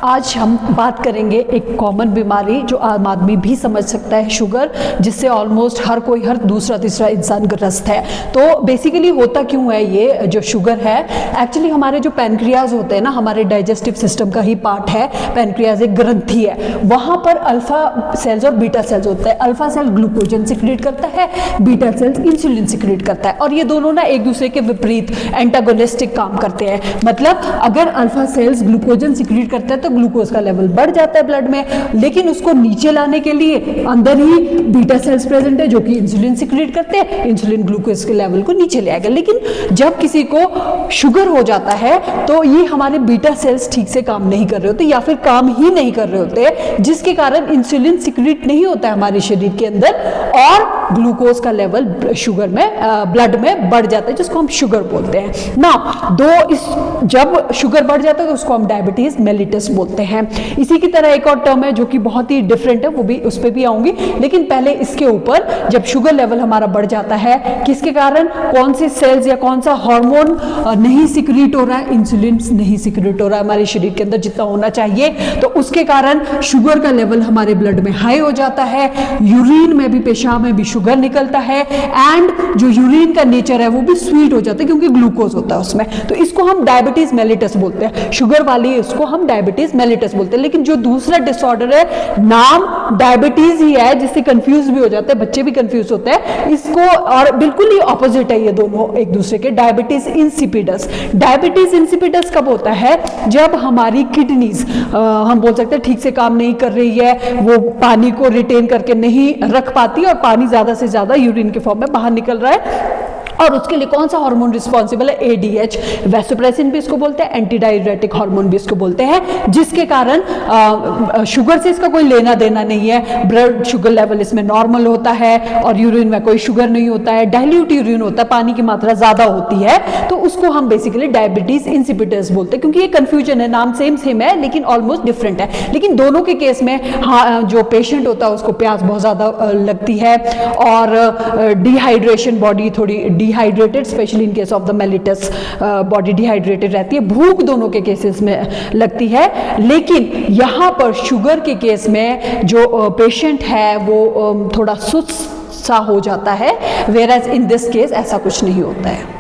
आज हम बात करेंगे एक कॉमन बीमारी जो आम आदमी भी समझ सकता है, शुगर, जिससे ऑलमोस्ट हर कोई, हर दूसरा तीसरा इंसान ग्रस्त है। तो बेसिकली होता क्यों है ये जो शुगर है? एक्चुअली हमारे जो पैनक्रियाज होते हैं ना, हमारे डाइजेस्टिव सिस्टम का ही पार्ट है। पैनक्रियाज एक ग्रंथि है, वहाँ पर अल्फा सेल्स और बीटा सेल्स होते हैं। अल्फा सेल ग्लूकोजन सिक्रीट करता है, बीटा सेल्स इंसुलिन सिक्रीट करता है, और ये दोनों ना एक दूसरे के विपरीत एंटागोनिस्टिक काम करते हैं। मतलब अगर अल्फा सेल्स ग्लूकोजन सिक्रीट करता है तो ग्लूकोज का लेवल बढ़ जाता है ब्लड में, लेकिन उसको नीचे लाने के लिए अंदर ही बीटा सेल्स प्रेजेंट है जो कि इंसुलिन सिक्रीट करते हैं। इंसुलिन ग्लूकोज के लेवल को नीचे ले आएगा। लेकिन जब किसी को शुगर हो जाता है तो ये हमारे बीटा सेल्स ठीक से काम नहीं कर रहे होते, या फिर काम ही नहीं कर रहे होते, जिसके कारण इंसुलिन सिक्रीट नहीं होता है हमारे शरीर के अंदर, और ग्लूकोज का लेवल शुगर में, ब्लड में बढ़ जाता है, जिसको हम शुगर बोलते हैं ना। जब शुगर बढ़ जाता है तो उसको हम डायबिटीज मेलिटस बोलते हैं। इसी की तरह एक और टर्म है जो कि बहुत ही डिफरेंट है, वो भी उस पर भी आऊंगी, लेकिन पहले इसके ऊपर, जब शुगर लेवल हमारा बढ़ जाता है, किसके कारण, कौन से सेल्स या कौन सा हार्मोन नहीं सिक्रीट हो रहा है, इंसुलिन नहीं सिक्रीट हो रहा है हमारे शरीर के अंदर जितना होना चाहिए, तो उसके कारण शुगर का लेवल हमारे ब्लड में हाई हो जाता है। यूरिन में भी, पेशाब में भी शुगर निकलता है, एंड जो यूरिन का नेचर है वो भी स्वीट हो जाता है क्योंकि ग्लूकोज होता है उसमें। तो इसको हम डायबिटीज मेलिटस बोलते हैं, शुगर वाली इसको हम डायबिटीज मेलिटस बोलते हैं। लेकिन जो दूसरा डिसऑर्डर है, नाम डायबिटीज ही है, जिससे कंफ्यूज भी हो जाते हैं, बच्चे भी कंफ्यूज होते हैं इसको, और बिल्कुल ही ऑपोजिट है ये दोनों एक दूसरे के। डायबिटीज इंसिपिडस, डायबिटीज इंसिपिडस कब होता है? जब हमारी किडनीज, हम बोल सकते हैं, ठीक से काम नहीं कर रही है, वो पानी को रिटेन करके नहीं रख पाती और पानी ज्यादा से ज्यादा यूरिन के फॉर्म में बाहर निकल रहा है। और उसके लिए कौन सा हार्मोन रिस्पॉन्सिबल है? एडीएच, वैसोप्रेसिन भी इसको बोलते हैं, एंटी डाययूरेटिक हार्मोन भी इसको बोलते हैं, जिसके कारण शुगर से इसका कोई लेना देना नहीं है। ब्लड शुगर लेवल इसमें नॉर्मल होता है और यूरिन में कोई शुगर नहीं होता है, डाइल्यूट यूरिन होता है, पानी की मात्रा ज्यादा होती है, तो उसको हम बेसिकली डायबिटीज इंसिपिडस बोलते हैं। क्योंकि ये कंफ्यूजन है, नाम सेम सेम है लेकिन ऑलमोस्ट डिफरेंट है। लेकिन दोनों के केस में जो पेशेंट होता है उसको प्यास बहुत ज्यादा लगती है, और डिहाइड्रेशन, बॉडी थोड़ी dehydrated, specially in case of the mellitus body dehydrated रहती है, भूख दोनों के केसेस में लगती है। लेकिन यहाँ पर शुगर के केस में जो पेशेंट है वो थोड़ा सुस्त सा हो जाता है, whereas in this case ऐसा कुछ नहीं होता है।